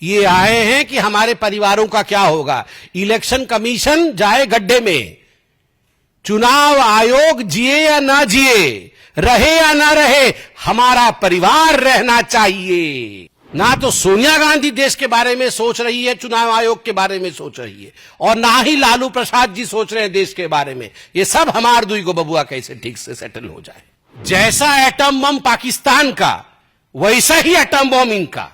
ये आए हैं कि हमारे परिवारों का क्या होगा। इलेक्शन कमीशन जाए गड्ढे में, चुनाव आयोग जिए या ना जिए, रहे या ना रहे, हमारा परिवार रहना चाहिए। ना तो सोनिया गांधी देश के बारे में सोच रही है, चुनाव आयोग के बारे में सोच रही है, और ना ही लालू प्रसाद जी सोच रहे हैं देश के बारे में। ये सब हमार दुई को बबुआ कैसे ठीक से सेटल हो जाए। जैसा एटम बम पाकिस्तान का, वैसा ही एटम बम इनका।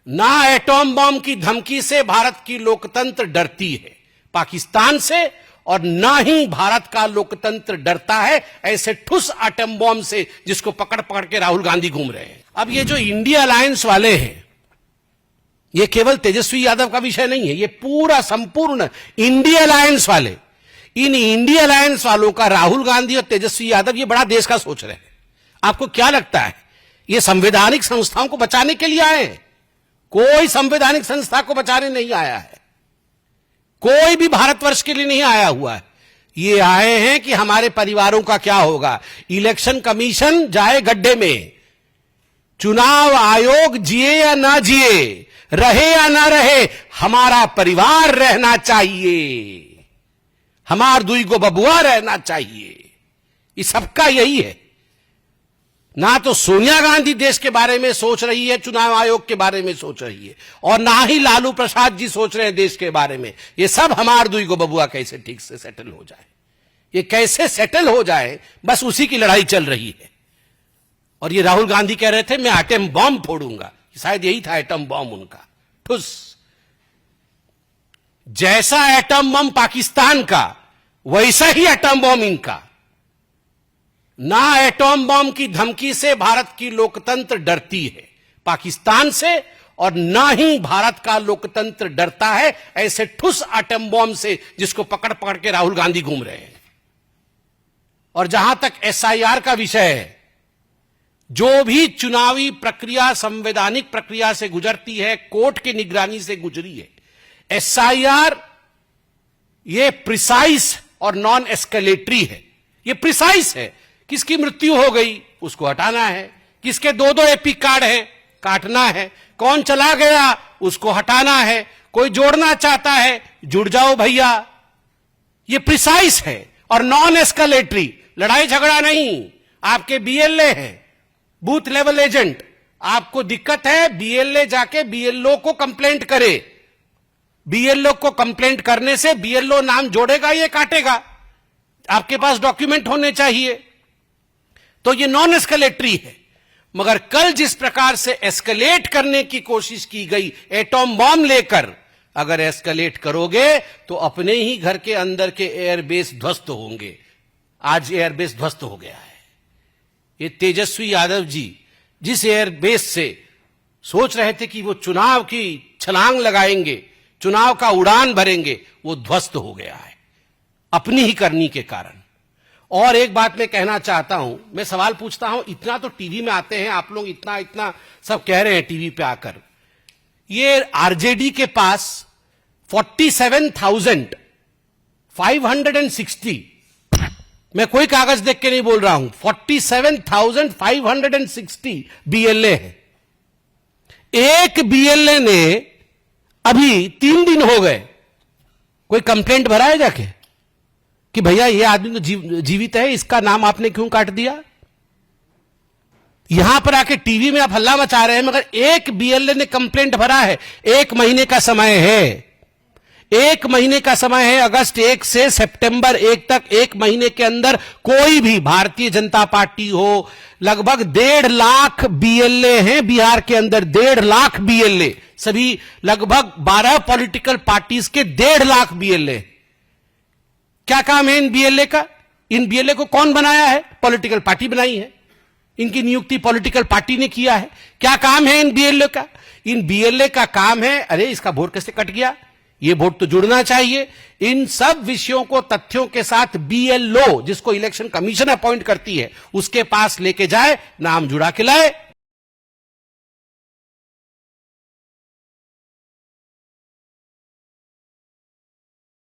ना एटम बम की धमकी से भारत की लोकतंत्र डरती है पाकिस्तान से, और ना ही भारत का लोकतंत्र डरता है ऐसे ठुस एटम बम से जिसको पकड़ पकड़ के राहुल गांधी घूम रहे हैं। अब ये जो इंडिया अलायंस वाले हैं, ये केवल तेजस्वी यादव का विषय नहीं है, ये पूरा संपूर्ण इंडिया अलायंस वाले, इन इंडिया अलायंस वालों का राहुल गांधी और तेजस्वी यादव ये बड़ा देश का सोच रहे हैं। आपको क्या लगता है ये संवैधानिक संस्थाओं को बचाने के लिए आए हैं? कोई संवैधानिक संस्था को बचाने नहीं आया है, कोई भी भारतवर्ष के लिए नहीं आया हुआ है। ये आए हैं कि हमारे परिवारों का क्या होगा। इलेक्शन कमीशन जाए गड्ढे में, चुनाव आयोग जिए या ना जिए, रहे या ना रहे, हमारा परिवार रहना चाहिए, हमार दुई को बबुआ रहना चाहिए। ये सबका यही है। ना तो सोनिया गांधी देश के बारे में सोच रही है, चुनाव आयोग के बारे में सोच रही है, और ना ही लालू प्रसाद जी सोच रहे हैं देश के बारे में। ये सब हमार दुई को बबुआ कैसे ठीक से सेटल हो जाए, ये कैसे सेटल हो जाए, बस उसी की लड़ाई चल रही है। और ये राहुल गांधी कह रहे थे मैं एटम बम फोड़ूंगा, शायद यही था एटम बम उनका, ठुस। जैसा एटम बम पाकिस्तान का, वैसा ही एटम बम इनका। ना एटम बम की धमकी से भारत की लोकतंत्र डरती है पाकिस्तान से, और ना ही भारत का लोकतंत्र डरता है ऐसे ठुस एटम बम से जिसको पकड़ पकड़ के राहुल गांधी घूम रहे हैं। और जहां तक एसआईआर का विषय है, जो भी चुनावी प्रक्रिया संवैधानिक प्रक्रिया से गुजरती है, कोर्ट की निगरानी से गुजरी है। एसआईआर ये प्रिसाइज और नॉन एस्केलेटरी है। ये प्रिसाइज है, किसकी मृत्यु हो गई उसको हटाना है, किसके दो एपिक कार्ड हैं काटना है, कौन चला गया उसको हटाना है, कोई जोड़ना चाहता है जुड़ जाओ भैया। ये प्रिसाइज है और नॉन एस्केलेटरी, लड़ाई झगड़ा नहीं। आपके बीएलए हैं, बूथ लेवल एजेंट, आपको दिक्कत है बीएलए जाके बीएलओ को कंप्लेंट करे। बीएलओ को कंप्लेंट करने से बीएलओ नाम जोड़ेगा, ये काटेगा, आपके पास डॉक्यूमेंट होने चाहिए। तो ये नॉन एस्केलेटरी है। मगर कल जिस प्रकार से एस्केलेट करने की कोशिश की गई एटॉम बम लेकर, अगर एस्केलेट करोगे तो अपने ही घर के अंदर के एयरबेस ध्वस्त होंगे। आज एयरबेस ध्वस्त हो गया है। ये तेजस्वी यादव जी जिस एयरबेस से सोच रहे थे कि वो चुनाव की छलांग लगाएंगे, चुनाव का उड़ान भरेंगे, वो ध्वस्त हो गया है अपनी ही करनी के कारण। और एक बात मैं कहना चाहता हूं, मैं सवाल पूछता हूं, इतना तो टीवी में आते हैं आप लोग, इतना इतना सब कह रहे हैं टीवी पे आकर, ये आरजेडी के पास 47,560, मैं कोई कागज देख के नहीं बोल रहा हूं, 47,560 बीएलए है। एक बीएलए ने अभी 3 दिन हो गए कोई कंप्लेंट भरा है जाके कि भैया ये आदमी तो जीवित है, इसका नाम आपने क्यों काट दिया? यहां पर आके टीवी में आप हल्ला मचा रहे हैं, मगर एक बीएलए ने कंप्लेंट भरा है। 1 महीने का समय है, 1 महीने का समय है। अगस्त 1 से सितंबर 1 तक 1 महीने के अंदर कोई भी भारतीय जनता पार्टी हो, लगभग 1.5 लाख बीएलए हैं बिहार के अंदर, 1.5 लाख बीएलए, सभी लगभग 12 पॉलिटिकल पार्टीज के 1.5 लाख बीएलए। क्या काम है इन बीएलए का? इन बीएलए को कौन बनाया है? पॉलिटिकल पार्टी बनाई है, इनकी नियुक्ति पॉलिटिकल पार्टी ने किया है। क्या काम है इन बीएलए का? इन बीएलए का काम है, अरे इसका वोट कैसे कट गया, ये वोट तो जुड़ना चाहिए। इन सब विषयों को तथ्यों के साथ बीएलओ, जिसको इलेक्शन कमीशन अपॉइंट करती है, उसके पास लेके जाए, नाम जुड़ा के लाए।